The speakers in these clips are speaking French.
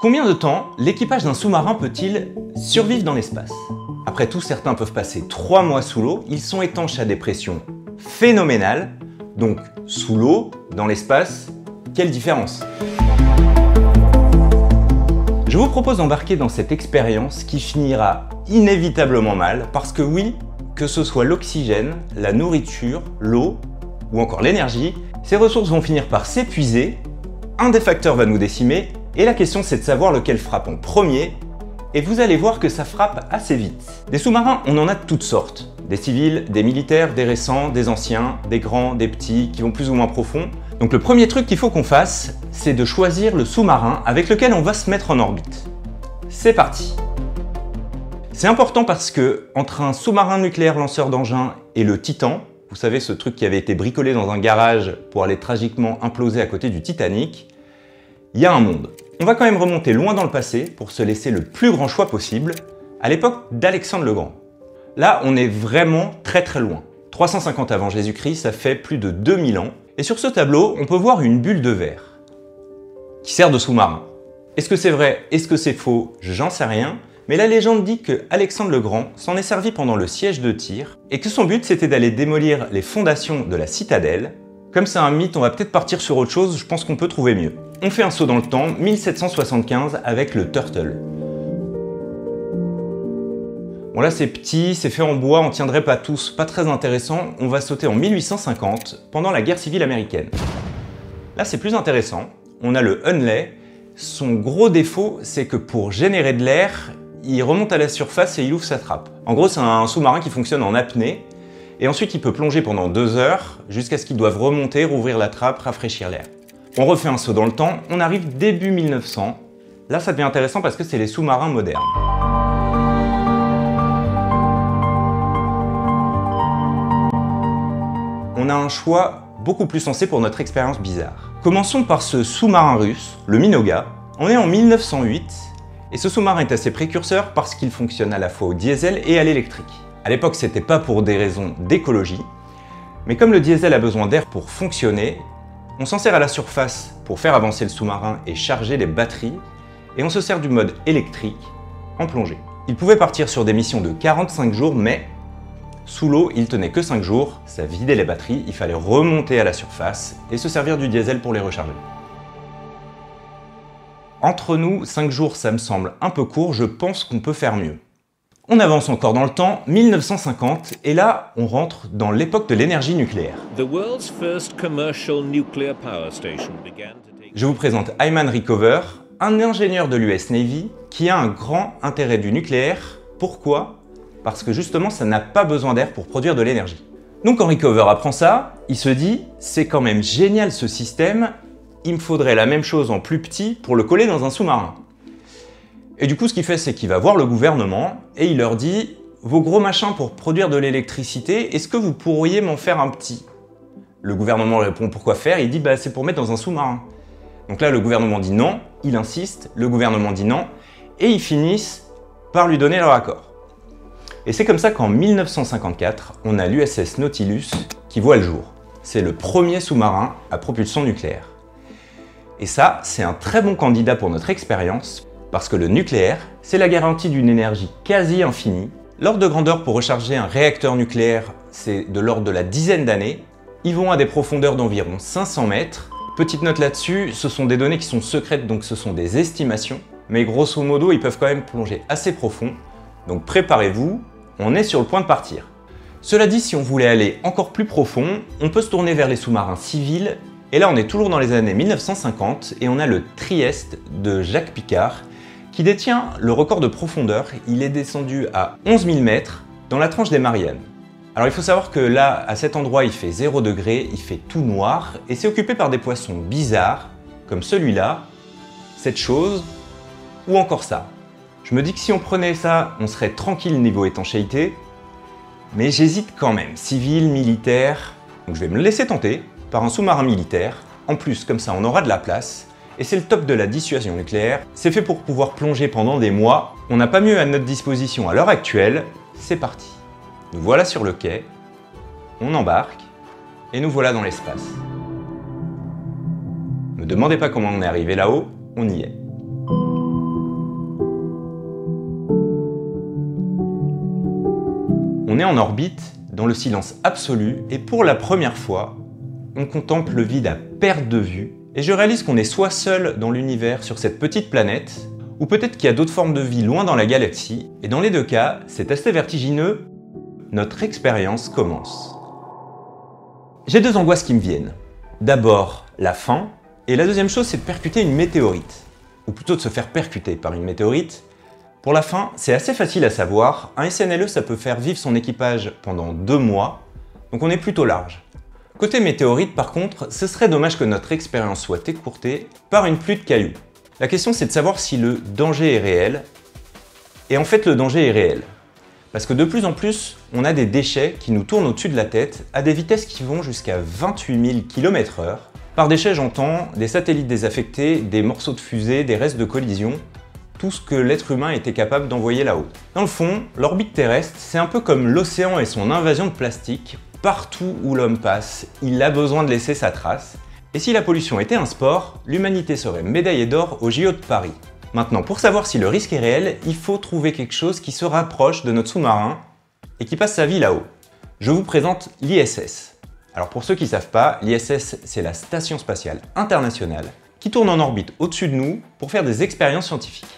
Combien de temps l'équipage d'un sous-marin peut-il survivre dans l'espace? Après tout, certains peuvent passer 3 mois sous l'eau, ils sont étanches à des pressions phénoménales, donc sous l'eau, dans l'espace, quelle différence? Je vous propose d'embarquer dans cette expérience qui finira inévitablement mal, parce que oui, que ce soit l'oxygène, la nourriture, l'eau ou encore l'énergie, ces ressources vont finir par s'épuiser, un des facteurs va nous décimer, et la question c'est de savoir lequel frappe en premier, et vous allez voir que ça frappe assez vite. Des sous-marins, on en a de toutes sortes. Des civils, des militaires, des récents, des anciens, des grands, des petits, qui vont plus ou moins profond. Donc le premier truc qu'il faut qu'on fasse, c'est de choisir le sous-marin avec lequel on va se mettre en orbite. C'est parti! C'est important parce que entre un sous-marin nucléaire lanceur d'engins et le Titan, vous savez ce truc qui avait été bricolé dans un garage pour aller tragiquement imploser à côté du Titanic, il y a un monde. On va quand même remonter loin dans le passé pour se laisser le plus grand choix possible, à l'époque d'Alexandre le Grand. Là, on est vraiment très loin. 350 avant Jésus-Christ, ça fait plus de 2000 ans. Et sur ce tableau, on peut voir une bulle de verre qui sert de sous-marin. Est-ce que c'est vrai? Est-ce que c'est faux? J'en sais rien. Mais la légende dit que Alexandre le Grand s'en est servi pendant le siège de Tyr et que son but c'était d'aller démolir les fondations de la citadelle. Comme c'est un mythe, on va peut-être partir sur autre chose, je pense qu'on peut trouver mieux. On fait un saut dans le temps, 1775 avec le Turtle. Bon là c'est petit, c'est fait en bois, on tiendrait pas tous, pas très intéressant. On va sauter en 1850, pendant la guerre civile américaine. Là c'est plus intéressant, on a le Hunley. Son gros défaut, c'est que pour générer de l'air, il remonte à la surface et il ouvre sa trappe. En gros c'est un sous-marin qui fonctionne en apnée, et ensuite il peut plonger pendant 2 heures, jusqu'à ce qu'il doive remonter, rouvrir la trappe, rafraîchir l'air. On refait un saut dans le temps, on arrive début 1900. Là ça devient intéressant parce que c'est les sous-marins modernes. On a un choix beaucoup plus sensé pour notre expérience bizarre. Commençons par ce sous-marin russe, le Minoga. On est en 1908 et ce sous-marin est assez précurseur parce qu'il fonctionne à la fois au diesel et à l'électrique. À l'époque, c'était pas pour des raisons d'écologie, mais comme le diesel a besoin d'air pour fonctionner, on s'en sert à la surface pour faire avancer le sous-marin et charger les batteries, et on se sert du mode électrique en plongée. Il pouvait partir sur des missions de 45 jours, mais sous l'eau, il tenait que 5 jours, ça vidait les batteries, il fallait remonter à la surface et se servir du diesel pour les recharger. Entre nous, 5 jours ça me semble un peu court, je pense qu'on peut faire mieux. On avance encore dans le temps, 1950, et là, on rentre dans l'époque de l'énergie nucléaire. Je vous présente Hyman Rickover, un ingénieur de l'US Navy qui a un grand intérêt du nucléaire. Pourquoi? Parce que justement, ça n'a pas besoin d'air pour produire de l'énergie. Donc quand Rickover apprend ça, il se dit « c'est quand même génial ce système, il me faudrait la même chose en plus petit pour le coller dans un sous-marin ». Et du coup, ce qu'il fait, c'est qu'il va voir le gouvernement et il leur dit « Vos gros machins pour produire de l'électricité, est-ce que vous pourriez m'en faire un petit ?» Le gouvernement répond « Pourquoi faire ?» Il dit « C'est pour mettre dans un sous-marin. » Donc là, le gouvernement dit non, il insiste, le gouvernement dit non, et ils finissent par lui donner leur accord. Et c'est comme ça qu'en 1954, on a l'USS Nautilus qui voit le jour. C'est le premier sous-marin à propulsion nucléaire. Et ça, c'est un très bon candidat pour notre expérience, parce que le nucléaire, c'est la garantie d'une énergie quasi infinie. L'ordre de grandeur pour recharger un réacteur nucléaire, c'est de l'ordre de la dizaine d'années. Ils vont à des profondeurs d'environ 500 mètres. Petite note là-dessus, ce sont des données qui sont secrètes, donc ce sont des estimations. Mais grosso modo, ils peuvent quand même plonger assez profond. Donc préparez-vous, on est sur le point de partir. Cela dit, si on voulait aller encore plus profond, on peut se tourner vers les sous-marins civils. Et là, on est toujours dans les années 1950 et on a le Trieste de Jacques Piccard qui détient le record de profondeur. Il est descendu à 11 000 mètres dans la tranche des Mariannes. Alors il faut savoir que là, à cet endroit, il fait 0 degré, il fait tout noir et c'est occupé par des poissons bizarres comme celui-là, cette chose ou encore ça. Je me dis que si on prenait ça, on serait tranquille niveau étanchéité, mais j'hésite quand même, civil, militaire, donc je vais me laisser tenter par un sous-marin militaire. En plus, comme ça, on aura de la place. Et c'est le top de la dissuasion nucléaire. C'est fait pour pouvoir plonger pendant des mois. On n'a pas mieux à notre disposition à l'heure actuelle. C'est parti. Nous voilà sur le quai. On embarque. Et nous voilà dans l'espace. Ne me demandez pas comment on est arrivé là-haut. On y est. On est en orbite, dans le silence absolu, et pour la première fois, on contemple le vide à perte de vue, et je réalise qu'on est soit seul dans l'univers sur cette petite planète, ou peut-être qu'il y a d'autres formes de vie loin dans la galaxie, et dans les deux cas, c'est assez vertigineux, notre expérience commence. J'ai deux angoisses qui me viennent. D'abord, la faim, et la deuxième chose, c'est de percuter une météorite, ou plutôt de se faire percuter par une météorite. Pour la faim, c'est assez facile à savoir, un SNLE ça peut faire vivre son équipage pendant 2 mois, donc on est plutôt large. Côté météorite par contre, ce serait dommage que notre expérience soit écourtée par une pluie de cailloux. La question c'est de savoir si le danger est réel, et en fait le danger est réel. Parce que de plus en plus, on a des déchets qui nous tournent au-dessus de la tête à des vitesses qui vont jusqu'à 28 000 km/h. Par déchets j'entends des satellites désaffectés, des morceaux de fusée, des restes de collision, tout ce que l'être humain était capable d'envoyer là-haut. Dans le fond, l'orbite terrestre, c'est un peu comme l'océan et son invasion de plastique. Partout où l'homme passe, il a besoin de laisser sa trace. Et si la pollution était un sport, l'humanité serait médaillée d'or au JO de Paris. Maintenant, pour savoir si le risque est réel, il faut trouver quelque chose qui se rapproche de notre sous-marin et qui passe sa vie là-haut. Je vous présente l'ISS. Alors pour ceux qui ne savent pas, l'ISS c'est la Station Spatiale Internationale qui tourne en orbite au-dessus de nous pour faire des expériences scientifiques.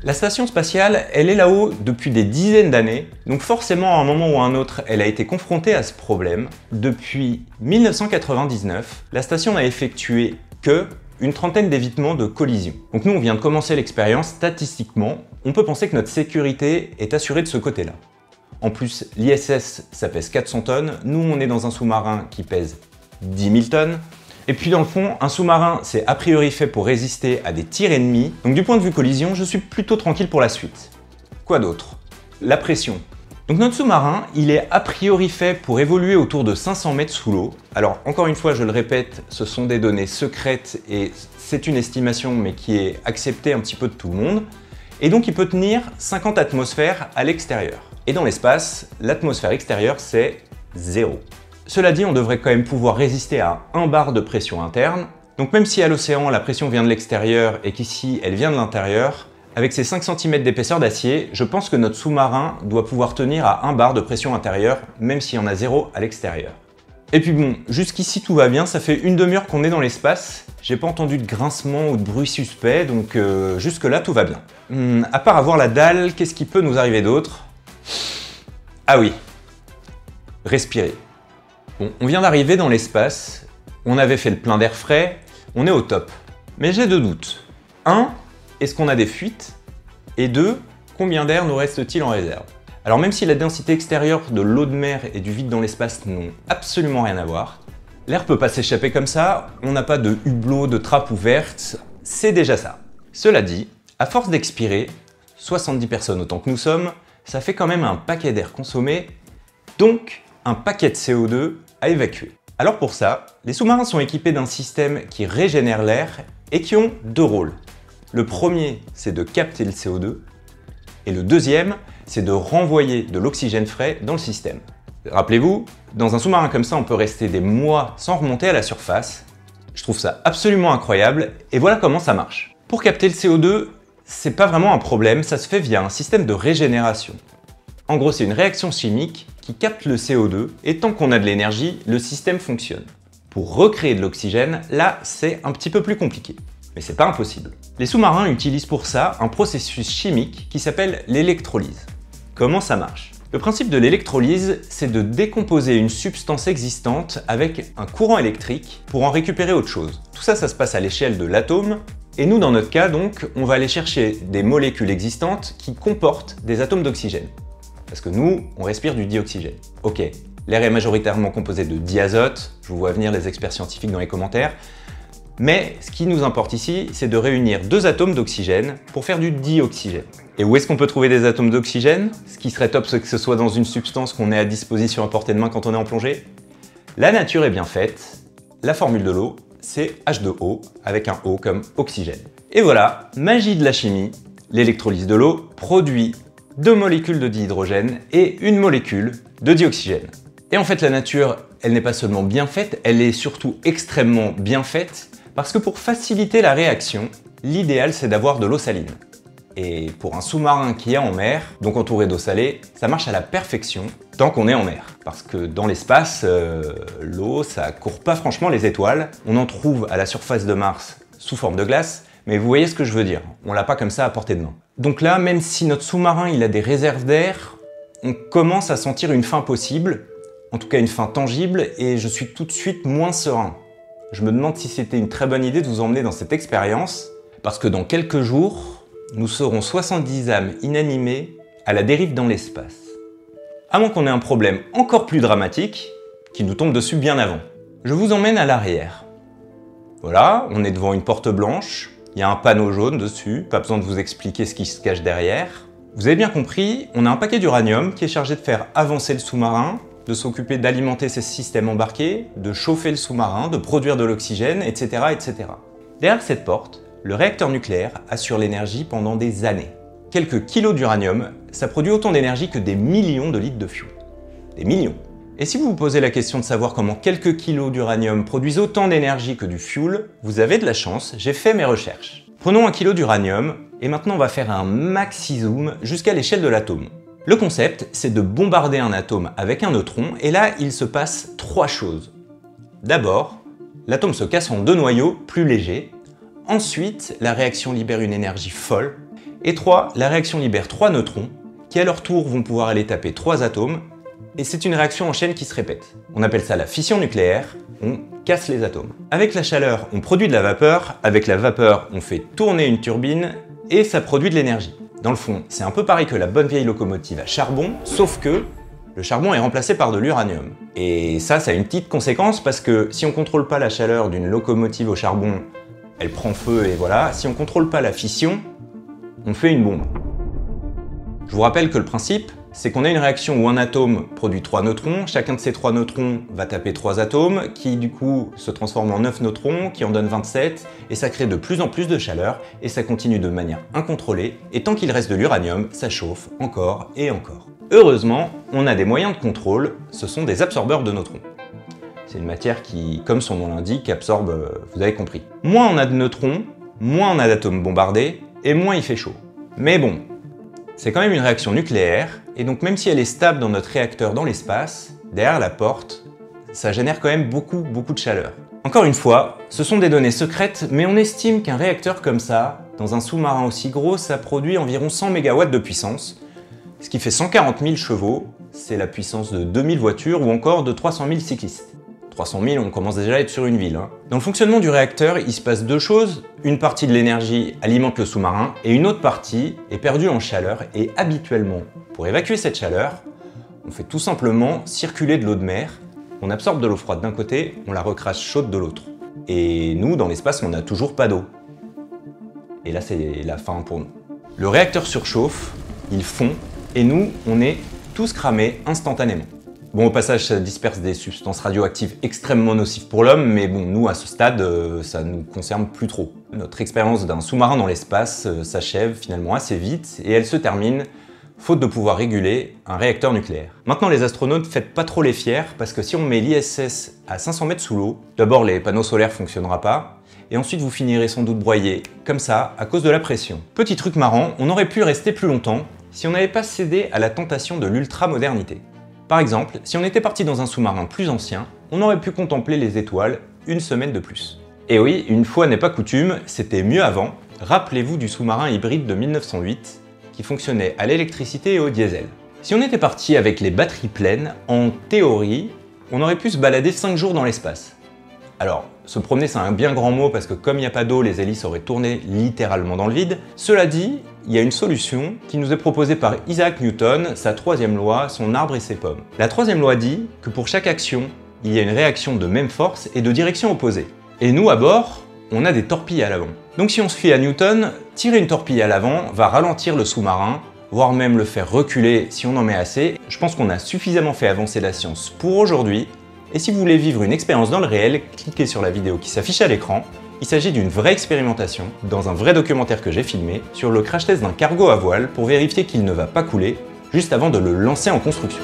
La station spatiale, elle est là-haut depuis des dizaines d'années, donc forcément à un moment ou à un autre, elle a été confrontée à ce problème. Depuis 1999, la station n'a effectué que une trentaine d'évitements de collision. Donc nous, on vient de commencer l'expérience, statistiquement, on peut penser que notre sécurité est assurée de ce côté-là. En plus, l'ISS, ça pèse 400 tonnes, nous on est dans un sous-marin qui pèse 10 000 tonnes, et puis dans le fond, un sous-marin, c'est a priori fait pour résister à des tirs ennemis, donc du point de vue collision, je suis plutôt tranquille pour la suite. Quoi d'autre? La pression. Donc notre sous-marin, il est a priori fait pour évoluer autour de 500 mètres sous l'eau. Alors encore une fois, je le répète, ce sont des données secrètes et c'est une estimation mais qui est acceptée un petit peu de tout le monde. Et donc il peut tenir 50 atmosphères à l'extérieur. Et dans l'espace, l'atmosphère extérieure c'est 0. Cela dit, on devrait quand même pouvoir résister à 1 bar de pression interne. Donc même si à l'océan la pression vient de l'extérieur et qu'ici elle vient de l'intérieur, avec ses 5 cm d'épaisseur d'acier, je pense que notre sous-marin doit pouvoir tenir à 1 bar de pression intérieure, même s'il y en a 0 à l'extérieur. Et puis bon, jusqu'ici tout va bien, ça fait une demi-heure qu'on est dans l'espace, j'ai pas entendu de grincement ou de bruit suspect, donc jusque là tout va bien. À part avoir la dalle, qu'est-ce qui peut nous arriver d'autre? Ah oui, respirer. Bon, on vient d'arriver dans l'espace, on avait fait le plein d'air frais, on est au top. Mais j'ai 2 doutes. 1, est-ce qu'on a des fuites? Et 2, combien d'air nous reste-t-il en réserve? Alors même si la densité extérieure de l'eau de mer et du vide dans l'espace n'ont absolument rien à voir, l'air peut pas s'échapper comme ça, on n'a pas de hublot, de trappe ouverte, c'est déjà ça. Cela dit, à force d'expirer, 70 personnes autant que nous sommes, ça fait quand même un paquet d'air consommé, donc un paquet de CO2 à évacuer. Alors pour ça, les sous-marins sont équipés d'un système qui régénère l'air et qui ont 2 rôles. Le premier, c'est de capter le CO2, et le deuxième, c'est de renvoyer de l'oxygène frais dans le système. Rappelez-vous, dans un sous-marin comme ça, on peut rester des mois sans remonter à la surface. Je trouve ça absolument incroyable, et voilà comment ça marche. Pour capter le CO2, c'est pas vraiment un problème, ça se fait via un système de régénération. En gros, c'est une réaction chimique qui capte le CO2, et tant qu'on a de l'énergie, le système fonctionne. Pour recréer de l'oxygène, là, c'est un petit peu plus compliqué. Mais c'est pas impossible. Les sous-marins utilisent pour ça un processus chimique qui s'appelle l'électrolyse. Comment ça marche? Le principe de l'électrolyse, c'est de décomposer une substance existante avec un courant électrique pour en récupérer autre chose. Tout ça, ça se passe à l'échelle de l'atome, et nous, dans notre cas, donc, on va aller chercher des molécules existantes qui comportent des atomes d'oxygène. Parce que nous, on respire du dioxygène. Ok, l'air est majoritairement composé de diazote, je vous vois venir les experts scientifiques dans les commentaires, mais ce qui nous importe ici, c'est de réunir 2 atomes d'oxygène pour faire du dioxygène. Et où est-ce qu'on peut trouver des atomes d'oxygène? Ce qui serait top, c'est que ce soit dans une substance qu'on ait à disposition à portée de main quand on est en plongée. La nature est bien faite, la formule de l'eau, c'est H2O, avec un O comme oxygène. Et voilà, magie de la chimie, l'électrolyse de l'eau produit 2 molécules de dihydrogène et une molécule de dioxygène. Et en fait, la nature, elle n'est pas seulement bien faite, elle est surtout extrêmement bien faite, parce que pour faciliter la réaction, l'idéal c'est d'avoir de l'eau saline. Et pour un sous-marin qui est en mer, donc entouré d'eau salée, ça marche à la perfection tant qu'on est en mer. Parce que dans l'espace, l'eau, ça court pas franchement les étoiles. On en trouve à la surface de Mars sous forme de glace, mais vous voyez ce que je veux dire. On l'a pas comme ça à portée de main. Donc là, même si notre sous-marin il a des réserves d'air, on commence à sentir une fin possible, en tout cas une fin tangible, et je suis tout de suite moins serein. Je me demande si c'était une très bonne idée de vous emmener dans cette expérience, parce que dans quelques jours, nous serons 70 âmes inanimées à la dérive dans l'espace. À moins qu'on ait un problème encore plus dramatique, qui nous tombe dessus bien avant. Je vous emmène à l'arrière. Voilà, on est devant une porte blanche, il y a un panneau jaune dessus, pas besoin de vous expliquer ce qui se cache derrière. Vous avez bien compris, on a un paquet d'uranium qui est chargé de faire avancer le sous-marin, de s'occuper d'alimenter ses systèmes embarqués, de chauffer le sous-marin, de produire de l'oxygène, etc., etc. Derrière cette porte, le réacteur nucléaire assure l'énergie pendant des années. Quelques kilos d'uranium, ça produit autant d'énergie que des millions de litres de fuel. Des millions. Et si vous vous posez la question de savoir comment quelques kilos d'uranium produisent autant d'énergie que du fuel, vous avez de la chance, j'ai fait mes recherches. Prenons un kilo d'uranium, et maintenant on va faire un maxi zoom jusqu'à l'échelle de l'atome. Le concept, c'est de bombarder un atome avec un neutron, et là il se passe 3 choses. D'abord, l'atome se casse en 2 noyaux plus légers. Ensuite, la réaction libère une énergie folle. Et 3, la réaction libère 3 neutrons, qui à leur tour vont pouvoir aller taper 3 atomes, et c'est une réaction en chaîne qui se répète. On appelle ça la fission nucléaire, on casse les atomes. Avec la chaleur, on produit de la vapeur, avec la vapeur, on fait tourner une turbine, et ça produit de l'énergie. Dans le fond, c'est un peu pareil que la bonne vieille locomotive à charbon, sauf que le charbon est remplacé par de l'uranium. Et ça a une petite conséquence, parce que si on ne contrôle pas la chaleur d'une locomotive au charbon, elle prend feu et voilà. Si on ne contrôle pas la fission, on fait une bombe. Je vous rappelle que le principe, c'est qu'on a une réaction où un atome produit 3 neutrons, chacun de ces 3 neutrons va taper 3 atomes, qui du coup se transforment en 9 neutrons, qui en donnent 27, et ça crée de plus en plus de chaleur, et ça continue de manière incontrôlée, et tant qu'il reste de l'uranium, ça chauffe encore et encore. Heureusement, on a des moyens de contrôle, ce sont des absorbeurs de neutrons. C'est une matière qui, comme son nom l'indique, absorbe, vous avez compris. Moins on a de neutrons, moins on a d'atomes bombardés, et moins il fait chaud. Mais bon, c'est quand même une réaction nucléaire, et donc même si elle est stable dans notre réacteur dans l'espace, derrière la porte, ça génère quand même beaucoup de chaleur. Encore une fois, ce sont des données secrètes, mais on estime qu'un réacteur comme ça, dans un sous-marin aussi gros, ça produit environ 100 MW de puissance, ce qui fait 140 000 chevaux, c'est la puissance de 2000 voitures ou encore de 300 000 cyclistes. 300 000, on commence déjà à être sur une ville. Dans le fonctionnement du réacteur, il se passe 2 choses. Une partie de l'énergie alimente le sous-marin et une autre partie est perdue en chaleur. Et habituellement, pour évacuer cette chaleur, on fait tout simplement circuler de l'eau de mer. On absorbe de l'eau froide d'un côté, on la recrache chaude de l'autre. Et nous, dans l'espace, on n'a toujours pas d'eau. Et là, c'est la fin pour nous. Le réacteur surchauffe, il fond, et nous, on est tous cramés instantanément. Bon, au passage, ça disperse des substances radioactives extrêmement nocives pour l'homme, mais bon, nous, à ce stade, ça nous concerne plus trop. Notre expérience d'un sous-marin dans l'espace s'achève finalement assez vite, et elle se termine, faute de pouvoir réguler un réacteur nucléaire. Maintenant, les astronautes, faites pas trop les fiers, parce que si on met l'ISS à 500 mètres sous l'eau, d'abord, les panneaux solaires fonctionneront pas, et ensuite, vous finirez sans doute broyé, comme ça, à cause de la pression. Petit truc marrant, on aurait pu rester plus longtemps si on n'avait pas cédé à la tentation de l'ultra-modernité. Par exemple, si on était parti dans un sous-marin plus ancien, on aurait pu contempler les étoiles une semaine de plus. Et oui, une fois n'est pas coutume, c'était mieux avant. Rappelez-vous du sous-marin hybride de 1908 qui fonctionnait à l'électricité et au diesel. Si on était parti avec les batteries pleines, en théorie, on aurait pu se balader 5 jours dans l'espace. Alors, se promener c'est un bien grand mot parce que comme il n'y a pas d'eau, les hélices auraient tourné littéralement dans le vide. Cela dit, il y a une solution qui nous est proposée par Isaac Newton, sa 3e loi, son arbre et ses pommes. La 3e loi dit que pour chaque action, il y a une réaction de même force et de direction opposée. Et nous, à bord, on a des torpilles à l'avant. Donc si on se fie à Newton, tirer une torpille à l'avant va ralentir le sous-marin, voire même le faire reculer si on en met assez. Je pense qu'on a suffisamment fait avancer la science pour aujourd'hui. Et si vous voulez vivre une expérience dans le réel, cliquez sur la vidéo qui s'affiche à l'écran. Il s'agit d'une vraie expérimentation, dans un vrai documentaire que j'ai filmé, sur le crash test d'un cargo à voile pour vérifier qu'il ne va pas couler, juste avant de le lancer en construction.